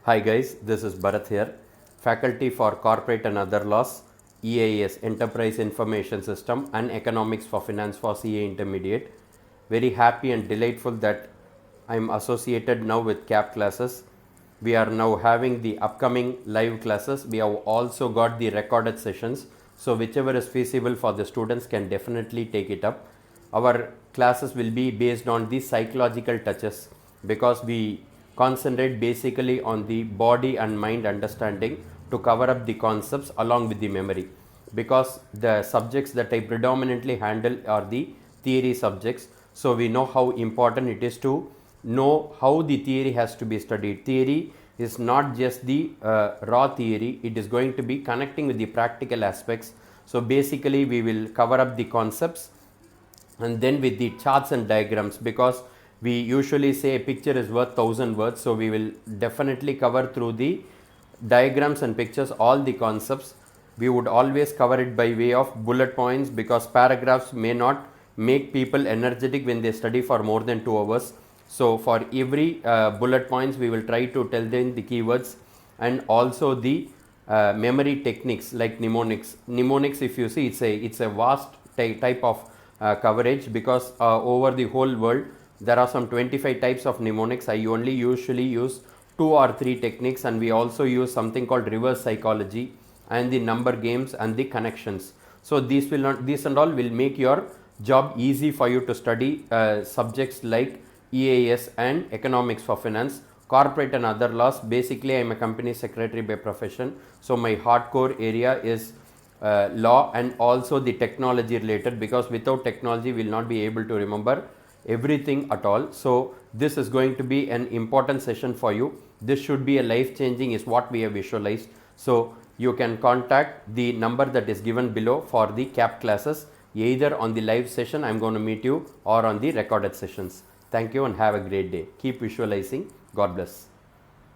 Hi guys, this is Bharath here, Faculty for Corporate and Other Laws, EIS, Enterprise Information System and Economics for Finance for CA Intermediate. Very happy and delightful that I am associated now with CAP classes. We are now having the upcoming live classes. We have also got the recorded sessions. So whichever is feasible for the students can definitely take it up. Our classes will be based on the psychological touches because we concentrate basically on the body and mind understanding to cover up the concepts along with the memory, because the subjects that I predominantly handle are the theory subjects. So we know how important it is to know how the theory has to be studied. Theory is not just the raw theory, it is going to be connecting with the practical aspects. So basically we will cover up the concepts and then with the charts and diagrams, because we usually say a picture is worth 1,000 words. So we will definitely cover through the diagrams and pictures all the concepts. We would always cover it by way of bullet points, because paragraphs may not make people energetic when they study for more than 2 hours. So for every bullet points we will try to tell them the keywords and also the memory techniques like mnemonics. Mnemonics, if you see, it's a vast type of coverage, because over the whole world there are some 25 types of mnemonics. I only usually use 2 or 3 techniques, and we also use something called reverse psychology and the number games and the connections. So these and all will make your job easy for you to study subjects like EIS and economics for finance, corporate and other laws. Basically I am a company secretary by profession, so my hardcore area is law and also the technology related, because without technology we will not be able to remember everything at all. So this is going to be an important session for you. This should be a life changing is what we have visualized. So you can contact the number that is given below for the CAP classes, either on the live session I am going to meet you or on the recorded sessions. Thank you and have a great day. Keep visualizing. God bless.